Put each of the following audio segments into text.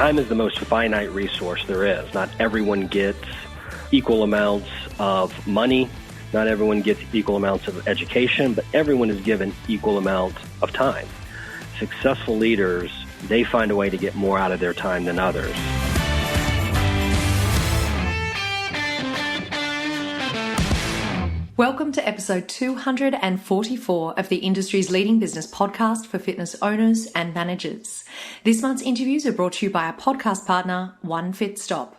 Time is the most finite resource there is. Not everyone gets equal amounts of money. Not everyone gets equal amounts of education, but everyone is given equal amounts of time. Successful leaders, they find a way to get more out of their time than others. Welcome to episode 244 of the industry's leading business podcast for fitness owners and managers. This month's interviews are brought to you by our podcast partner, One Fit Stop.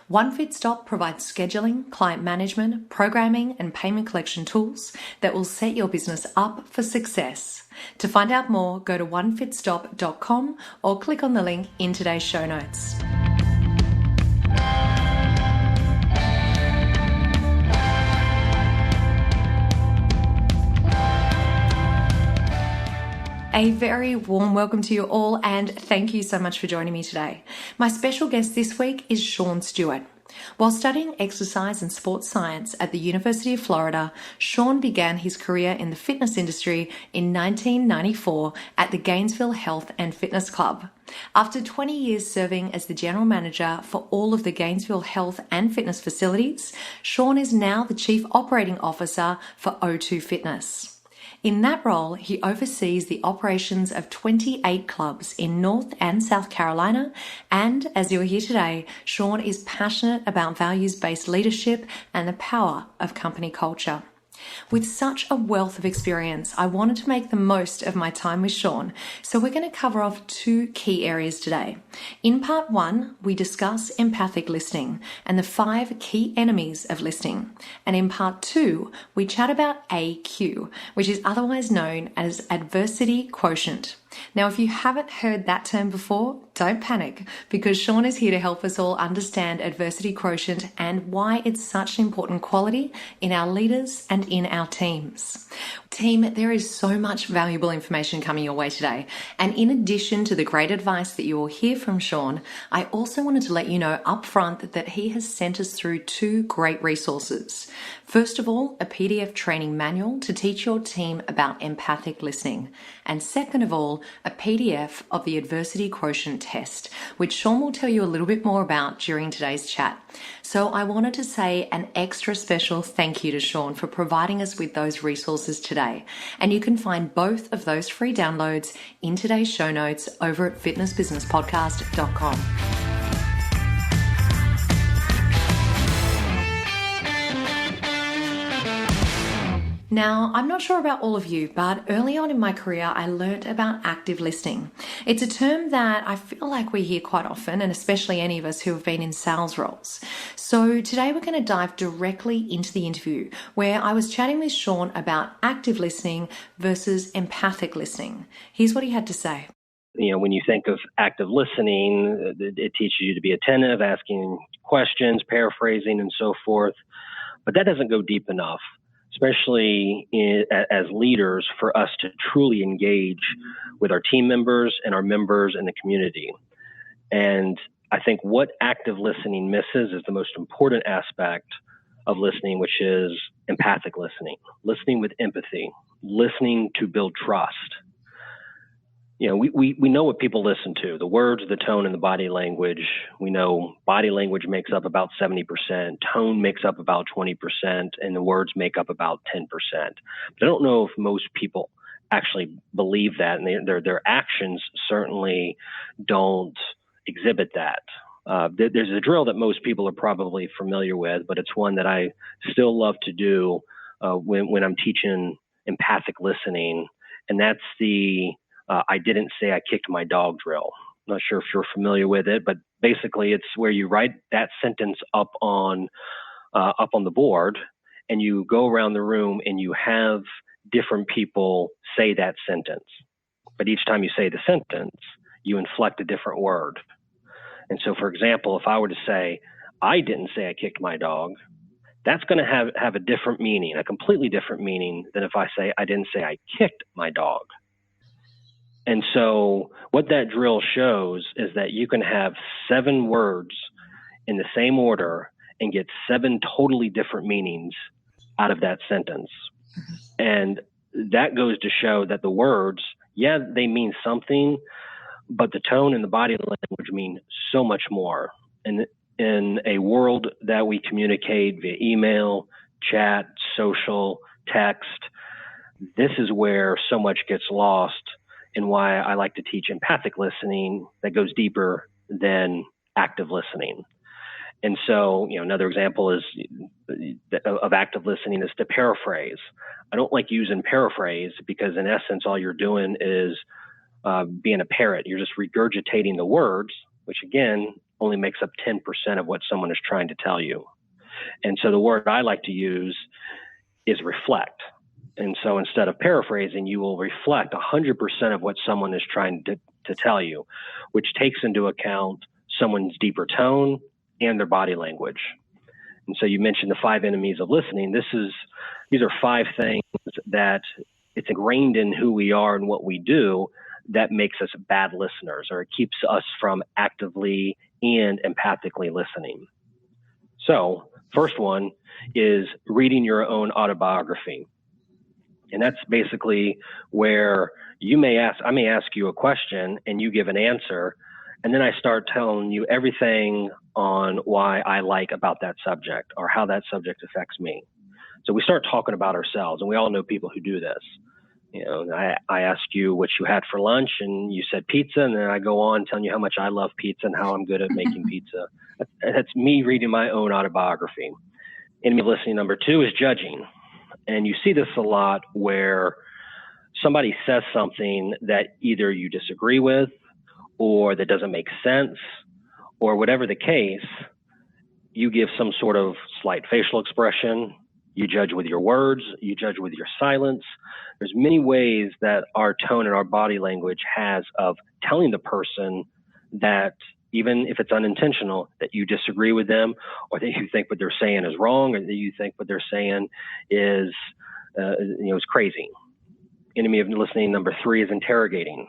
One Fit Stop provides scheduling, client management, programming, and payment collection tools that will set your business up for success. To find out more, go to onefitstop.com or click on the link in today's show notes. A very warm welcome to you all, and thank you so much for joining me today. My special guest this week is Sean Stewart. While studying exercise and sports science at the University of Florida, Sean began his career in the fitness industry in 1994 at the Gainesville Health and Fitness Club. After 20 years serving as the general manager for all of the Gainesville Health and Fitness facilities, Sean is now the Chief Operating Officer for O2 Fitness. In that role, he oversees the operations of 28 clubs in North and South Carolina, and as you'll hear today, Sean is passionate about values-based leadership and the power of company culture. With such a wealth of experience, I wanted to make the most of my time with Sean, so we're going to cover off two key areas today. In part one, we discuss empathic listening and the 5 key enemies of listening. And in part two, we chat about AQ, which is otherwise known as adversity quotient. Now, if you haven't heard that term before, don't panic, because Sean is here to help us all understand adversity quotient and why it's such an important quality in our leaders and in our teams. Team, there is so much valuable information coming your way today. And in addition to the great advice that you will hear from Sean, I also wanted to let you know up front that he has sent us through 2 great resources. First of all, a PDF training manual to teach your team about empathic listening. And second of all, a PDF of the adversity quotient test, which Sean will tell you a little bit more about during today's chat. So I wanted to say an extra special thank you to Sean for providing us with those resources today. And you can find both of those free downloads in today's show notes over at fitnessbusinesspodcast.com. Now, I'm not sure about all of you, but early on in my career, I learned about active listening. It's a term that I feel like we hear quite often, and especially any of us who have been in sales roles. So today we're going to dive directly into the interview where I was chatting with Sean about active listening versus empathic listening. Here's what he had to say. You know, when you think of active listening, it teaches you to be attentive, asking questions, paraphrasing, and so forth. But that doesn't go deep enough, especially as leaders, for us to truly engage with our team members and our members in the community. And I think what active listening misses is the most important aspect of listening, which is empathic listening, listening with empathy, listening to build trust. You know, we know what people listen to, the words, the tone, and the body language. We know body language makes up about 70%, tone makes up about 20%, and the words make up about 10%. But I don't know if most people actually believe that, and their actions certainly don't exhibit that. There's a drill that most people are probably familiar with, but it's one that I still love to do when I'm teaching empathic listening, and that's the I didn't say I kicked my dog drill. I'm not sure if you're familiar with it, but basically it's where you write that sentence up on the board, and you go around the room and you have different people say that sentence. But each time you say the sentence, you inflect a different word. And so, for example, if I were to say, I didn't say I kicked my dog, that's going to have a different meaning, a completely different meaning than if I say, I didn't say I kicked my dog. And so what that drill shows is that you can have 7 words in the same order and get 7 totally different meanings out of that sentence. And that goes to show that the words, yeah, they mean something, but the tone and the body language mean so much more. And in a world that we communicate via email, chat, social, text, this is where so much gets lost, and why I like to teach empathic listening that goes deeper than active listening. And so, another example is of active listening is to paraphrase. I don't like using paraphrase because in essence, all you're doing is being a parrot. You're just regurgitating the words, which again, only makes up 10% of what someone is trying to tell you. And so the word I like to use is reflect. And so instead of paraphrasing, you will reflect 100% of what someone is trying to tell you, which takes into account someone's deeper tone and their body language. And so you mentioned the 5 enemies of listening. These are 5 things that it's ingrained in who we are and what we do that makes us bad listeners, or it keeps us from actively and empathically listening. So first one is reading your own autobiography. And that's basically where I may ask you a question and you give an answer, and then I start telling you everything on why I like about that subject or how that subject affects me. So we start talking about ourselves, and we all know people who do this. I ask you what you had for lunch, and you said pizza, and then I go on telling you how much I love pizza and how I'm good at making pizza. That's me reading my own autobiography. Enemy of listening number 2 is judging. And you see this a lot where somebody says something that either you disagree with or that doesn't make sense, or whatever the case, you give some sort of slight facial expression. You judge with your words, you judge with your silence. There's many ways that our tone and our body language has of telling the person that, even if it's unintentional, that you disagree with them, or that you think what they're saying is wrong, or that you think what they're saying is crazy. Enemy of listening number 3 is interrogating.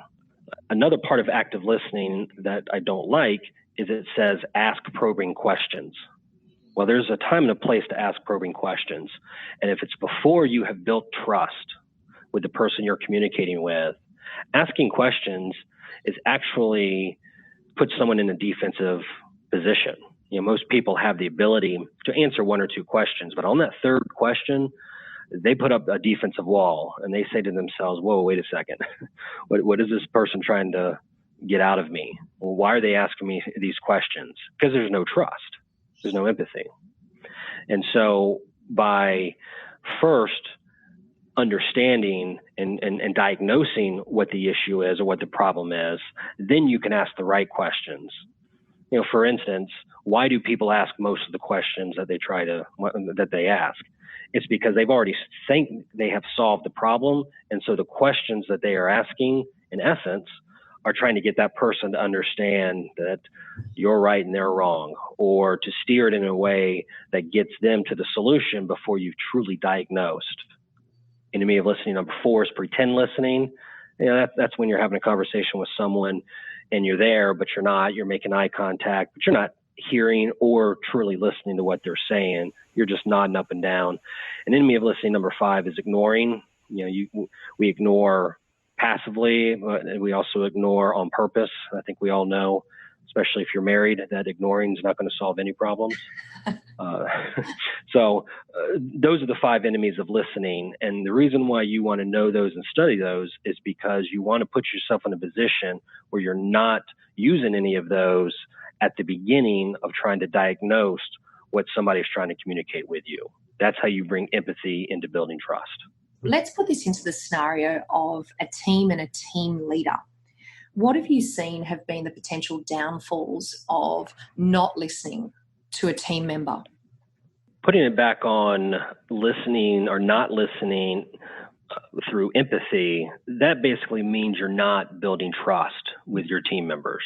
Another part of active listening that I don't like is it says ask probing questions. Well, there's a time and a place to ask probing questions. And if it's before you have built trust with the person you're communicating with, asking questions is actually puts someone in a defensive position. Most people have the ability to answer 1 or 2 questions, but on that 3rd question, they put up a defensive wall and they say to themselves, whoa, wait a second. What is this person trying to get out of me? Well, why are they asking me these questions? Because there's no trust. There's no empathy. And so by first understanding and diagnosing what the issue is or what the problem is, then you can ask the right questions. For instance, why do people ask most of the questions that they ask? It's because they've already think they have solved the problem. And so the questions that they are asking, in essence, are trying to get that person to understand that you're right and they're wrong, or to steer it in a way that gets them to the solution before you've truly diagnosed. Enemy of listening number 4 is pretend listening. That's when you're having a conversation with someone and you're there, but you're not. You're making eye contact, but you're not hearing or truly listening to what they're saying. You're just nodding up and down. And enemy of listening number 5 is ignoring. We ignore passively, but we also ignore on purpose. I think we all know, especially if you're married, that ignoring is not going to solve any problems. So those are the 5 enemies of listening. And the reason why you want to know those and study those is because you want to put yourself in a position where you're not using any of those at the beginning of trying to diagnose what somebody's trying to communicate with you. That's how you bring empathy into building trust. Let's put this into the scenario of a team and a team leader. What have you seen have been the potential downfalls of not listening to a team member? Putting it back on listening or not listening through empathy, that basically means you're not building trust with your team members.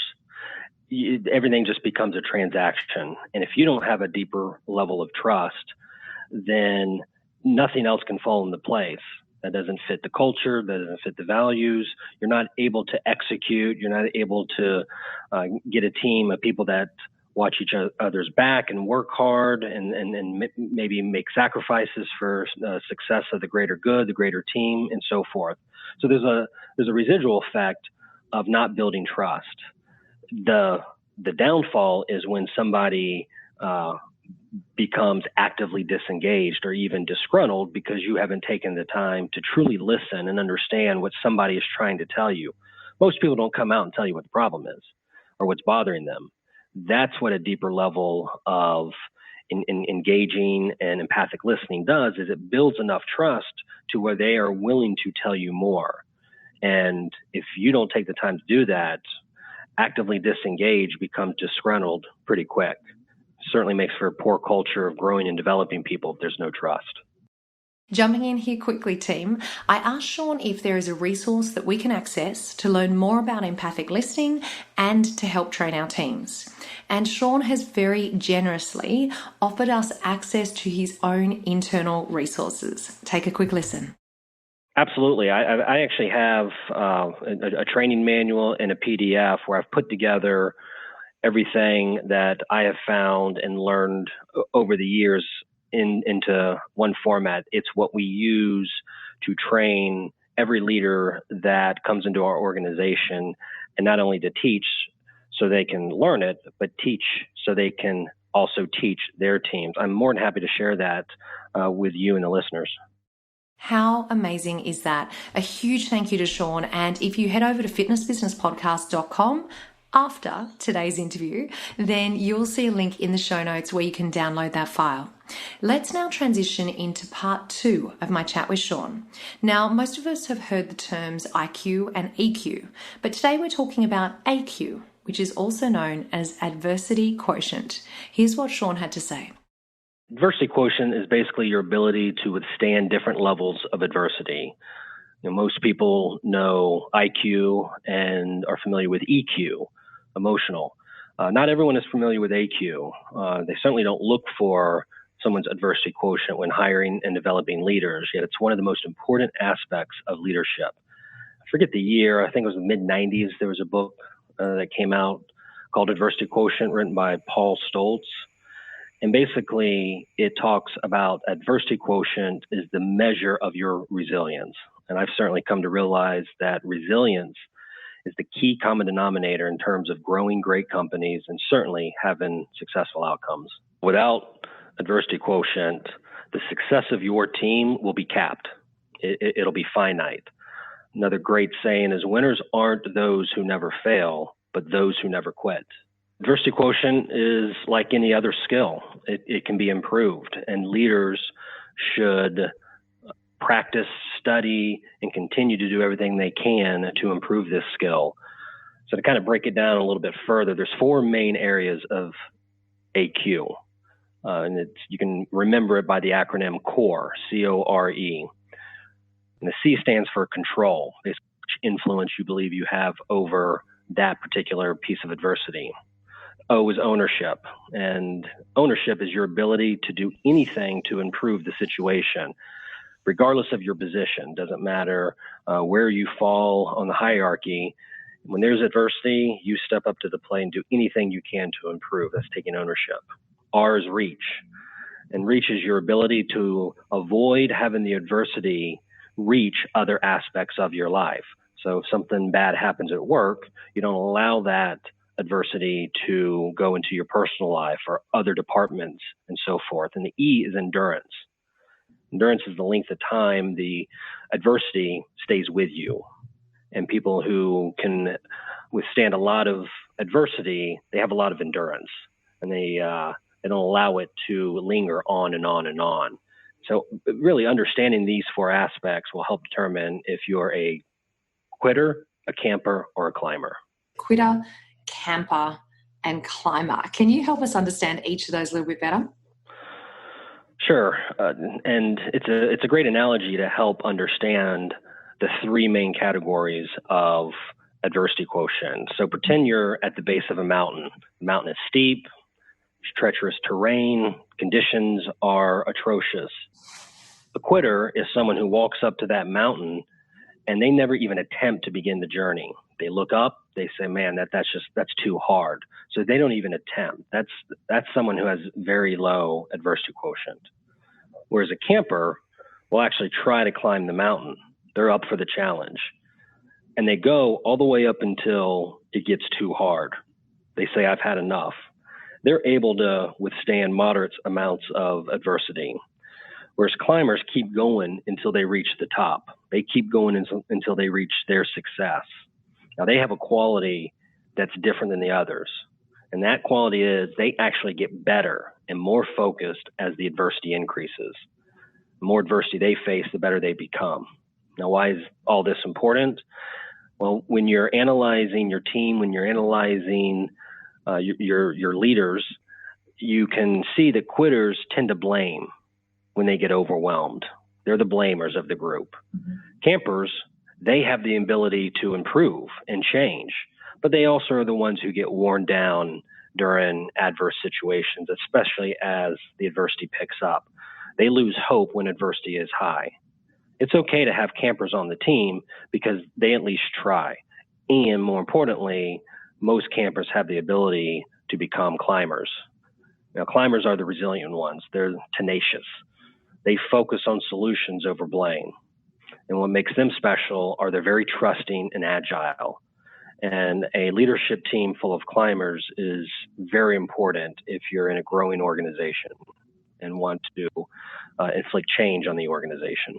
Everything just becomes a transaction. And if you don't have a deeper level of trust, then nothing else can fall into place. That doesn't fit the culture, that doesn't fit the values. You're not able to execute. You're not able to get a team of people that watch each other's back and work hard and maybe make sacrifices for success of the greater good, the greater team, and so forth. So there's a residual effect of not building trust. The downfall is when somebody becomes actively disengaged or even disgruntled because you haven't taken the time to truly listen and understand what somebody is trying to tell you. Most people don't come out and tell you what the problem is or what's bothering them. That's what a deeper level of engaging and empathic listening does, is it builds enough trust to where they are willing to tell you more. And if you don't take the time to do that, actively disengaged becomes disgruntled pretty quick. Certainly makes for a poor culture of growing and developing people if there's no trust. Jumping in here quickly, team, I asked Sean if there is a resource that we can access to learn more about empathic listening and to help train our teams. And Sean has very generously offered us access to his own internal resources. Take a quick listen. Absolutely. I actually have a training manual and a PDF where I've put together everything that I have found and learned over the years into one format. It's what we use to train every leader that comes into our organization, and not only to teach so they can learn it, but teach so they can also teach their teams. I'm more than happy to share that with you and the listeners. How amazing is that? A huge thank you to Sean. And if you head over to fitnessbusinesspodcast.com after today's interview, then you'll see a link in the show notes where you can download that file. Let's now transition into part 2 of my chat with Sean. Now, most of us have heard the terms IQ and EQ, but today we're talking about AQ, which is also known as adversity quotient. Here's what Sean had to say. Adversity quotient is basically your ability to withstand different levels of adversity. Most people know IQ and are familiar with EQ, emotional. Not everyone is familiar with AQ. They certainly don't look for someone's adversity quotient when hiring and developing leaders, yet it's one of the most important aspects of leadership. I forget the year, I think it was the mid-90s, there was a book that came out called Adversity Quotient, written by Paul Stoltz. And basically, it talks about adversity quotient is the measure of your resilience. And I've certainly come to realize that resilience is the key common denominator in terms of growing great companies and certainly having successful outcomes. Without adversity quotient, the success of your team will be capped. It'll be finite. Another great saying is winners aren't those who never fail, but those who never quit. Adversity quotient is like any other skill. It can be improved, and leaders should practice, study, and continue to do everything they can to improve this skill. So to kind of break it down a little bit further, there's 4 main areas of AQ. And you can remember it by the acronym CORE, C-O-R-E. And the C stands for control, which influence you believe you have over that particular piece of adversity. O is ownership, and ownership is your ability to do anything to improve the situation, regardless of your position. Doesn't matter where you fall on the hierarchy. When there's adversity, you step up to the plate and do anything you can to improve. That's taking ownership. R is reach, and reach is your ability to avoid having the adversity reach other aspects of your life. So if something bad happens at work, you don't allow that adversity to go into your personal life or other departments and so forth. And the E is endurance. Endurance is the length of time the adversity stays with you. And people who can withstand a lot of adversity, they have a lot of endurance, and they don't allow it to linger on and on and on. So really understanding these 4 aspects will help determine if you're a quitter, a camper, or a climber. Quitter, camper, and climber. Can you help us understand each of those a little bit better? Sure. And it's a great analogy to help understand the 3 main categories of adversity quotient. So pretend you're at the base of a mountain. The mountain is steep, treacherous terrain, conditions are atrocious. A quitter is someone who walks up to that mountain and they never even attempt to begin the journey. They look up, they say, man, that's too hard. So they don't even attempt. That's someone who has very low adversity quotient. Whereas a camper will actually try to climb the mountain. They're up for the challenge. And they go all the way up until it gets too hard. They say, I've had enough. They're able to withstand moderate amounts of adversity, whereas climbers keep going until they reach the top. They keep going until they reach their success. Now, they have a quality that's different than the others. And that quality is they actually get better and more focused as the adversity increases. The more adversity they face, the better they become. Now, why is all this important? Well, when you're analyzing your team, when you're analyzing your leaders, you can see that quitters tend to blame when they get overwhelmed. They're the blamers of the group. Mm-hmm. Campers, they have the ability to improve and change, but they also are the ones who get worn down during adverse situations, especially as the adversity picks up. They lose hope when adversity is high. It's okay to have campers on the team because they at least try. And more importantly, most campers have the ability to become climbers. Now, climbers are the resilient ones. They're tenacious. They focus on solutions over blame. And what makes them special are they're very trusting and agile. And a leadership team full of climbers is very important if you're in a growing organization and want to inflict change on the organization.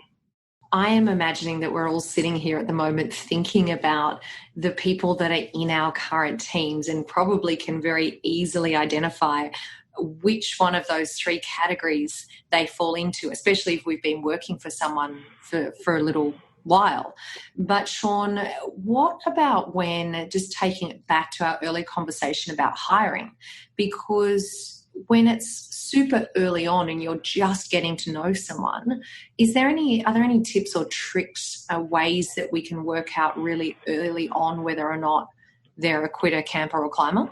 I am imagining that we're all sitting here at the moment thinking about the people that are in our current teams and probably can very easily identify which one of those three categories they fall into, especially if we've been working for someone for a little while. But Sean, what about when, just taking it back to our early conversation about hiring, because when it's super early on and you're just getting to know someone, are there any tips or tricks, ways that we can work out really early on whether or not they're a quitter, camper, or climber?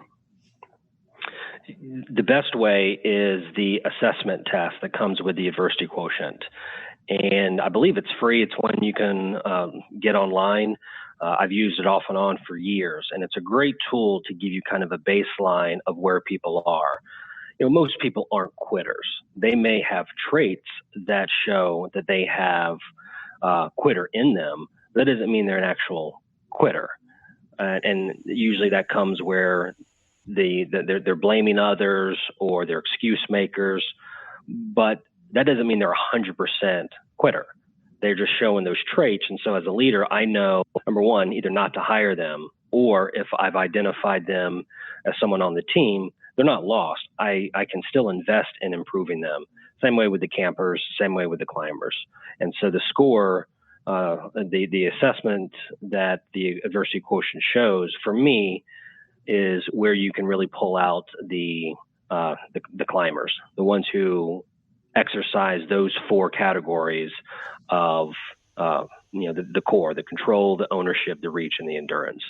The best way is the assessment test that comes with the adversity quotient. And I believe it's free. It's one you can get online. I've used it off and on for years, and it's a great tool to give you kind of a baseline of where people are. You know, most people aren't quitters. They may have traits that show that they have quitter in them. That doesn't mean they're an actual quitter. And usually that comes where they're blaming others or they're excuse makers, but that doesn't mean they're 100% quitter. They're just showing those traits. And so as a leader, I know, number one, either not to hire them, or if I've identified them as someone on the team, they're not lost. I can still invest in improving them. Same way with the campers, same way with the climbers. And so the score, the assessment that the adversity quotient shows for me is where you can really pull out the climbers, the ones who exercise those four categories of the core, the control, the ownership, the reach, and the endurance.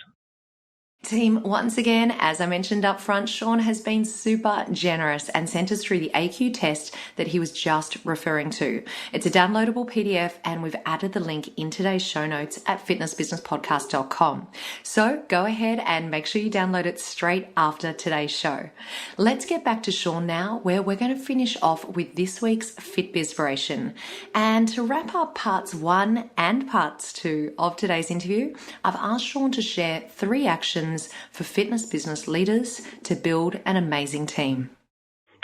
Team, once again, as I mentioned up front, Sean has been super generous and sent us through the AQ test that he was just referring to. It's a downloadable PDF, and we've added the link in today's show notes at fitnessbusinesspodcast.com. So go ahead and make sure you download it straight after today's show. Let's get back to Sean now, where we're going to finish off with this week's Fitbispiration. And to wrap up parts 1 and parts 2 of today's interview, I've asked Sean to share 3 actions for fitness business leaders to build an amazing team.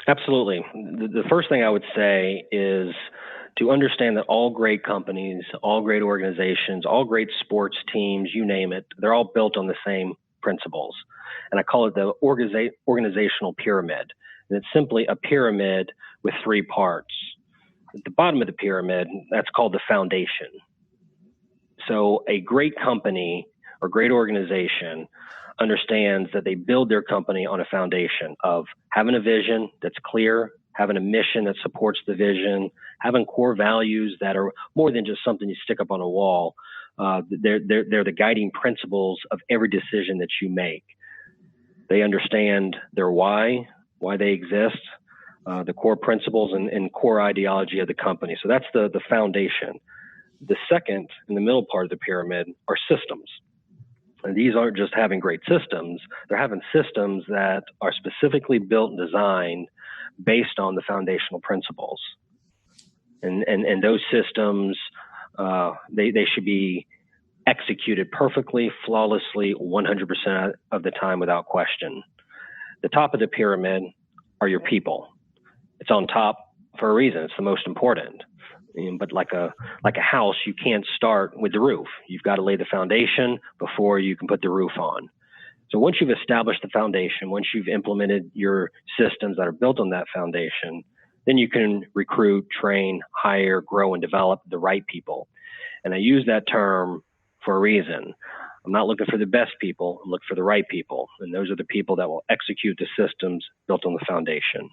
Absolutely. The first thing I would say is to understand that all great companies, all great organizations, all great sports teams, you name it, they're all built on the same principles. And I call it the organizational pyramid. And it's simply a pyramid with 3 parts. At the bottom of the pyramid, that's called the foundation. So a great company or great organization understands that they build their company on a foundation of having a vision that's clear, having a mission that supports the vision, having core values that are more than just something you stick up on a wall. They're the guiding principles of every decision that you make. They understand their why they exist, the core principles and core ideology of the company. So that's the foundation. The second, in the middle part of the pyramid, are systems. And these aren't just having great systems, they're having systems that are specifically built and designed based on the foundational principles. And those systems, they should be executed perfectly, flawlessly, 100% of the time without question. The top of the pyramid are your people. It's on top for a reason. It's the most important. But like a house, you can't start with the roof. You've got to lay the foundation before you can put the roof on. So once you've established the foundation, once you've implemented your systems that are built on that foundation, then you can recruit, train, hire, grow, and develop the right people. And I use that term for a reason. I'm not looking for the best people. I'm looking for the right people. And those are the people that will execute the systems built on the foundation.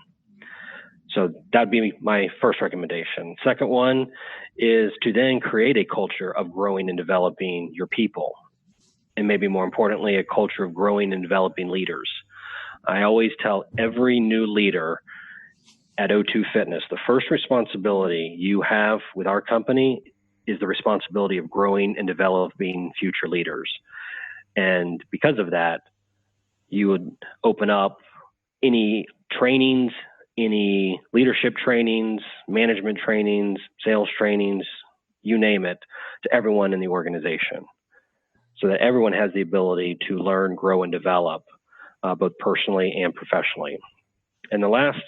So that'd be my first recommendation. Second one is to then create a culture of growing and developing your people. And maybe more importantly, a culture of growing and developing leaders. I always tell every new leader at O2 Fitness, the first responsibility you have with our company is the responsibility of growing and developing future leaders. And because of that, you would open up any trainings, any leadership trainings, management trainings, sales trainings, you name it, to everyone in the organization, so that everyone has the ability to learn, grow, and develop, both personally and professionally. And the last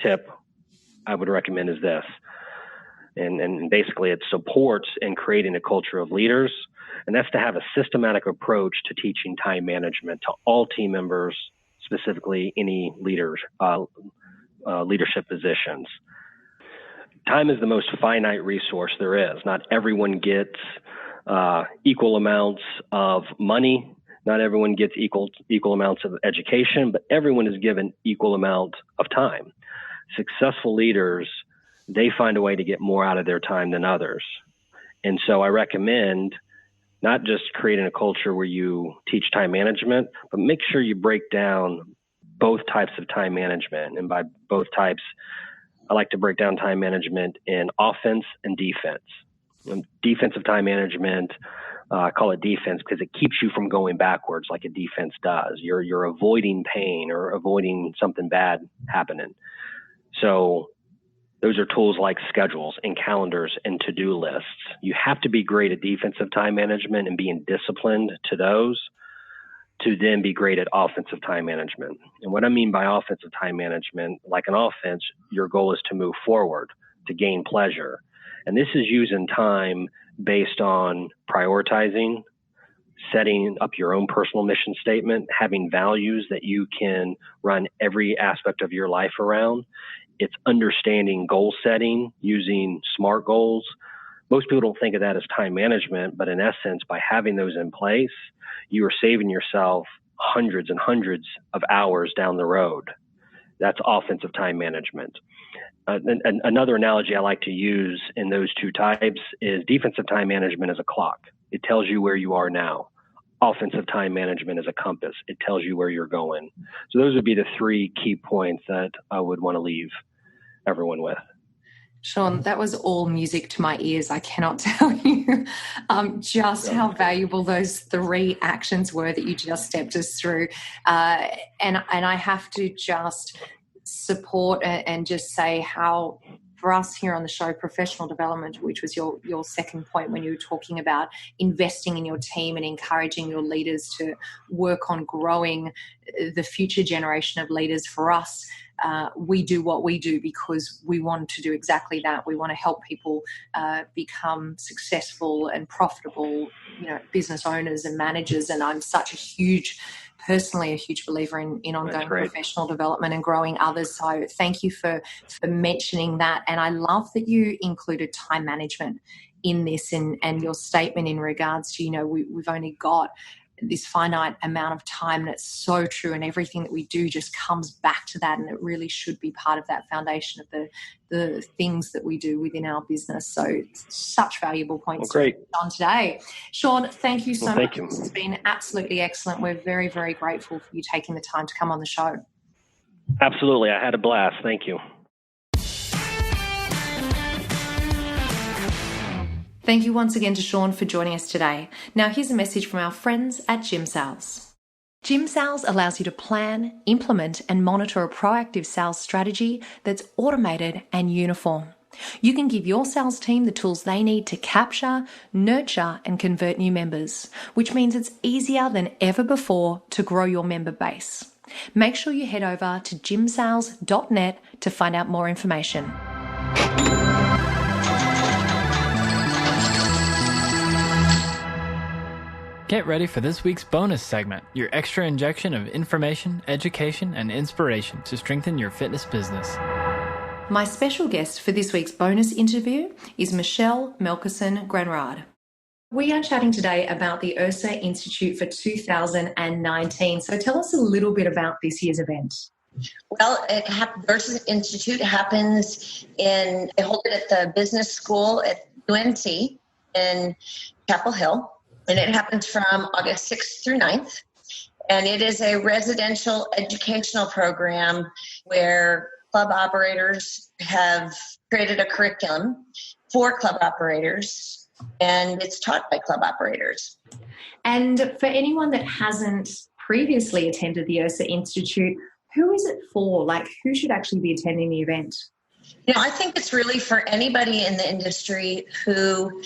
tip I would recommend is this, and basically it supports in creating a culture of leaders, and that's to have a systematic approach to teaching time management to all team members, specifically any leaders, leadership positions. Time is the most finite resource there is. Not everyone gets equal amounts of money. Not everyone gets equal amounts of education, but everyone is given equal amount of time. Successful leaders, they find a way to get more out of their time than others. And so I recommend not just creating a culture where you teach time management, but make sure you break down both types of time management. And by both types, I like to break down time management in offense and defense. Defensive time management, I call it defense because it keeps you from going backwards like a defense does. You're avoiding pain or avoiding something bad happening. So those are tools like schedules and calendars and to-do lists. You have to be great at defensive time management and being disciplined to those to then be great at offensive time management. And what I mean by offensive time management, like an offense, your goal is to move forward, to gain pleasure. And this is using time based on prioritizing, setting up your own personal mission statement, having values that you can run every aspect of your life around. It's understanding goal setting, using SMART goals. Most people don't think of that as time management, but in essence, by having those in place, you are saving yourself hundreds and hundreds of hours down the road. That's offensive time management. Another analogy I like to use in those two types is defensive time management is a clock. It tells you where you are now. Offensive time management is a compass. It tells you where you're going. So those would be the three key points that I would want to leave everyone with. Sean, that was all music to my ears. I cannot tell you just how valuable those three actions were that you just stepped us through. And I have to just support and just say how, for us here on the show, professional development, which was your second point when you were talking about investing in your team and encouraging your leaders to work on growing the future generation of leaders. For us, we do what we do because we want to do exactly that. We want to help people become successful and profitable, business owners and managers. And I'm personally a huge believer in ongoing professional development and growing others. So thank you for mentioning that. And I love that you included time management in this and your statement in regards to, we've only got this finite amount of time, and it's so true, and everything that we do just comes back to that, and it really should be part of that foundation of the things that we do within our business. So such valuable points on today. Sean, thank you so much. This has been absolutely excellent. We're very, very grateful for you taking the time to come on the show. Absolutely. I had a blast. Thank you. Thank you once again to Sean for joining us today. Now here's a message from our friends at GymSales. GymSales allows you to plan, implement and monitor a proactive sales strategy that's automated and uniform. You can give your sales team the tools they need to capture, nurture, and convert new members, which means it's easier than ever before to grow your member base. Make sure you head over to gymsales.net to find out more information. Get ready for this week's bonus segment, your extra injection of information, education, and inspiration to strengthen your fitness business. My special guest for this week's bonus interview is Michelle Melkerson Granrad. We are chatting today about the URSA Institute for 2019. So tell us a little bit about this year's event. Well, URSA Institute happens they hold it at the business school at UNT in Chapel Hill, and it happens from August 6th through 9th. And it is a residential educational program where club operators have created a curriculum for club operators, and it's taught by club operators. And for anyone that hasn't previously attended the URSA Institute, who is it for? Like, who should actually be attending the event? I think it's really for anybody in the industry who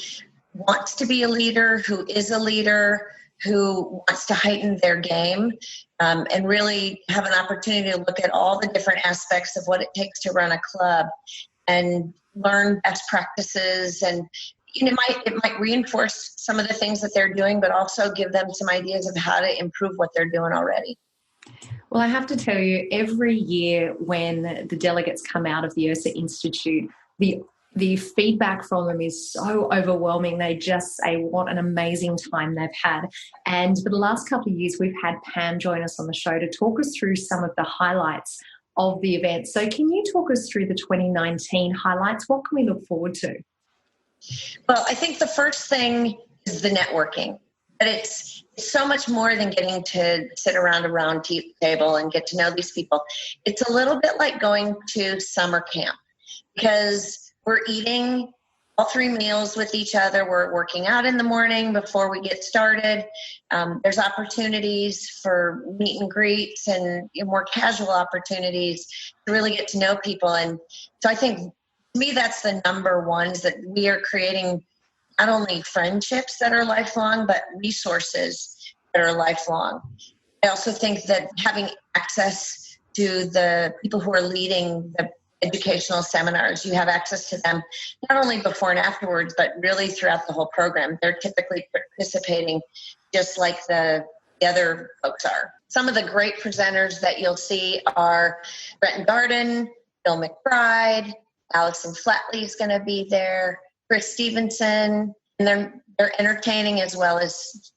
wants to be a leader, who is a leader, who wants to heighten their game, and really have an opportunity to look at all the different aspects of what it takes to run a club and learn best practices. And it might reinforce some of the things that they're doing, but also give them some ideas of how to improve what they're doing already. Well, I have to tell you, every year when the delegates come out of the URSA Institute, the feedback from them is so overwhelming. They just say what an amazing time they've had. And for the last couple of years, we've had Pam join us on the show to talk us through some of the highlights of the event. So can you talk us through the 2019 highlights? What can we look forward to? Well, I think the first thing is the networking. But it's so much more than getting to sit around a round table and get to know these people. It's a little bit like going to summer camp, because we're eating all three meals with each other. We're working out in the morning before we get started. There's opportunities for meet and greets and more casual opportunities to really get to know people. And so I think, to me, that's the number one, is that we are creating not only friendships that are lifelong, but resources that are lifelong. I also think that having access to the people who are leading the educational seminars, you have access to them not only before and afterwards, but really throughout the whole program. They're typically participating just like the other folks are. Some of the great presenters that you'll see are Brenton Garden, Bill McBride, Allison Flatley is going to be there, Chris Stevenson, and they're entertaining as well as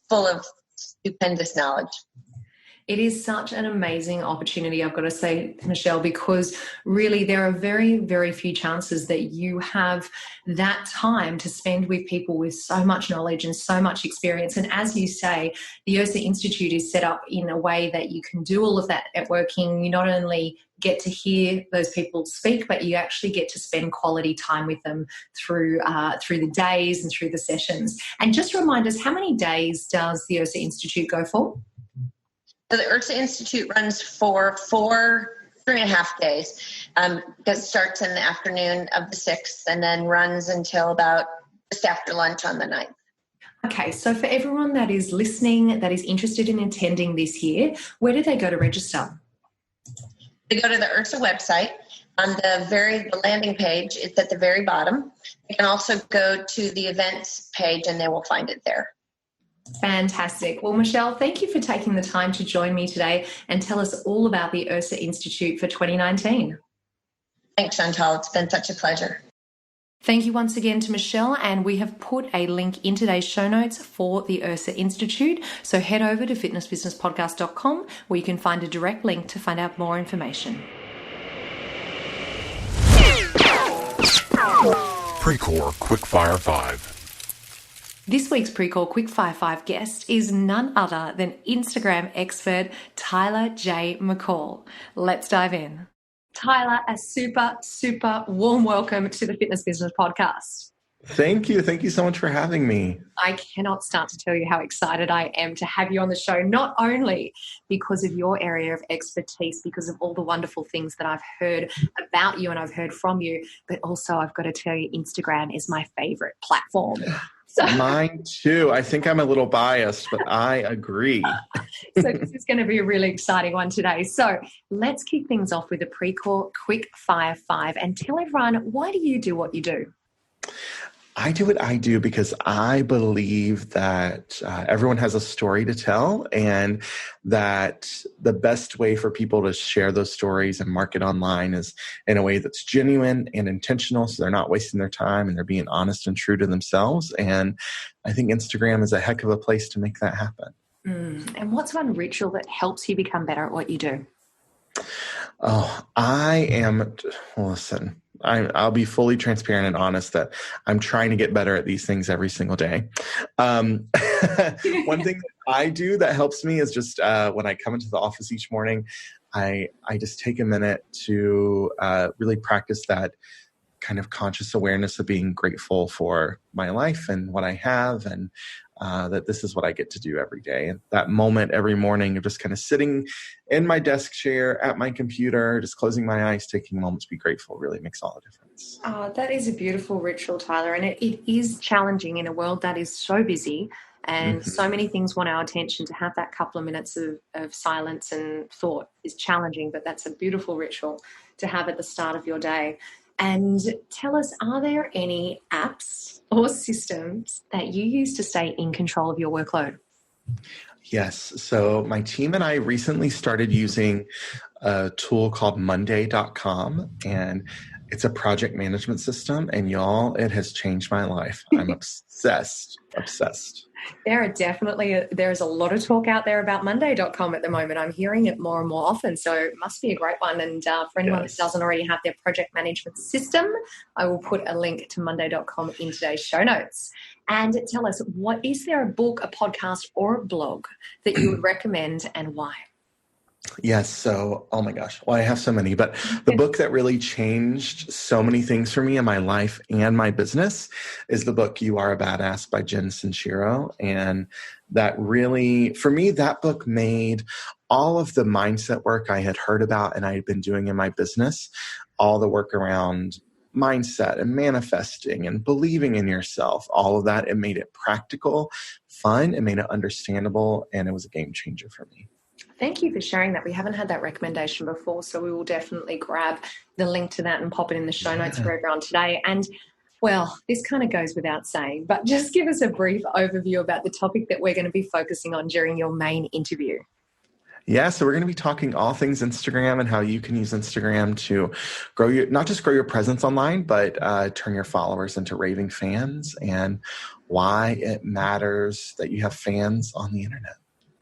full of stupendous knowledge. It is such an amazing opportunity, I've got to say, Michelle, because really there are very, very few chances that you have that time to spend with people with so much knowledge and so much experience. And as you say, the URSA Institute is set up in a way that you can do all of that networking. You not only get to hear those people speak, but you actually get to spend quality time with them through the days and through the sessions. And just remind us, how many days does the URSA Institute go for? So the URSA Institute runs for 3.5 days, because it starts in the afternoon of the 6th and then runs until about just after lunch on the 9th. Okay, so for everyone that is listening, that is interested in attending this year, where do they go to register? They go to the URSA website. On the landing page, it's at the very bottom. They can also go to the events page and they will find it there. Fantastic. Well, Michelle, thank you for taking the time to join me today and tell us all about the URSA Institute for 2019. Thanks, Chantal. It's been such a pleasure. Thank you once again to Michelle, and we have put a link in today's show notes for the URSA Institute. So head over to fitnessbusinesspodcast.com where you can find a direct link to find out more information. Precor Quickfire 5. This week's Precor Quickfire 5 guest is none other than Instagram expert Tyler J. McCall. Let's dive in. Tyler, a super, super warm welcome to the Fitness Business Podcast. Thank you. Thank you so much for having me. I cannot start to tell you how excited I am to have you on the show, not only because of your area of expertise, because of all the wonderful things that I've heard about you and I've heard from you, but also I've got to tell you, Instagram is my favorite platform. So, mine too. I think I'm a little biased, but I agree. So this is going to be a really exciting one today. So let's kick things off with a Precor Quick Fire 5 and tell everyone, why do you do what you do? I do what I do because I believe that everyone has a story to tell, and that the best way for people to share those stories and market online is in a way that's genuine and intentional, so they're not wasting their time and they're being honest and true to themselves. And I think Instagram is a heck of a place to make that happen. And what's one ritual that helps you become better at what you do? Oh, listen, I'll be fully transparent and honest that I'm trying to get better at these things every single day. One thing that I do that helps me is just when I come into the office each morning, I just take a minute to really practice that kind of conscious awareness of being grateful for my life and what I have, and that this is what I get to do every day. And that moment every morning of just kind of sitting in my desk chair at my computer, just closing my eyes, taking a moment to be grateful really makes all the difference. Oh, that is a beautiful ritual, Tyler. And it is challenging in a world that is so busy and so many things want our attention. To have that couple of minutes of silence and thought is challenging, but that's a beautiful ritual to have at the start of your day. And tell us, are there any apps or systems that you use to stay in control of your workload? Yes. So my team and I recently started using a tool called Monday.com, and it's a project management system. And y'all, it has changed my life. I'm obsessed. There's a lot of talk out there about Monday.com at the moment. I'm hearing it more and more often. So it must be a great one. And for anyone that doesn't already have their project management system, I will put a link to Monday.com in today's show notes. And tell us, is there a book, a podcast, or a blog that you would recommend and why? Yes. So, oh my gosh. Well, I have so many, but the book that really changed so many things for me in my life and my business is the book You Are a Badass by Jen Sincero. And that really, for me, that book made all of the mindset work I had heard about and I had been doing in my business, all the work around mindset and manifesting and believing in yourself, all of that, it made it practical, fun, it made it understandable, and it was a game changer for me. Thank you for sharing that. We haven't had that recommendation before, so we will definitely grab the link to that and pop it in the show notes for everyone today. And, well, this kind of goes without saying, but just give us a brief overview about the topic that we're going to be focusing on during your main interview. Yeah, so we're going to be talking all things Instagram and how you can use Instagram to not just grow your presence online, but turn your followers into raving fans, and why it matters that you have fans on the internet.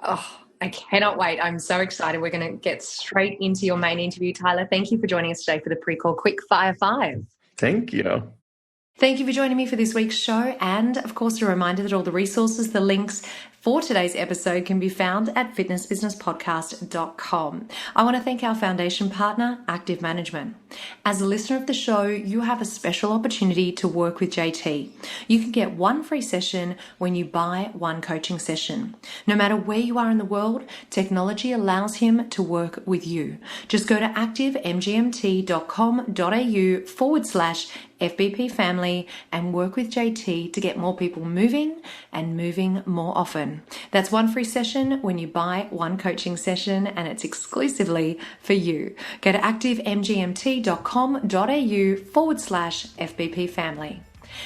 Oh, I cannot wait. I'm so excited. We're going to get straight into your main interview. Tyler, thank you for joining us today for the Precor Quick Fire 5. Thank you. Thank you for joining me for this week's show. And of course, a reminder that all the resources, the links for today's episode can be found at fitnessbusinesspodcast.com. I want to thank our foundation partner, Active Management. As a listener of the show, you have a special opportunity to work with JT. You can get one free session when you buy one coaching session. No matter where you are in the world, technology allows him to work with you. Just go to activemgmt.com.au/FBP family and work with JT to get more people moving and moving more often. That's one free session when you buy one coaching session, and it's exclusively for you. Go to activemgmt.com.au/FBP family.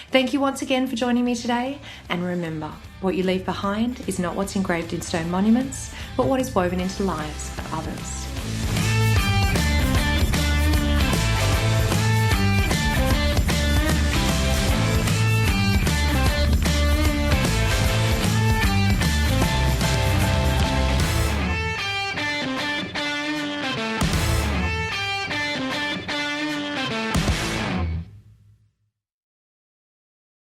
Thank you once again for joining me today. And remember, what you leave behind is not what's engraved in stone monuments, but what is woven into the lives of others.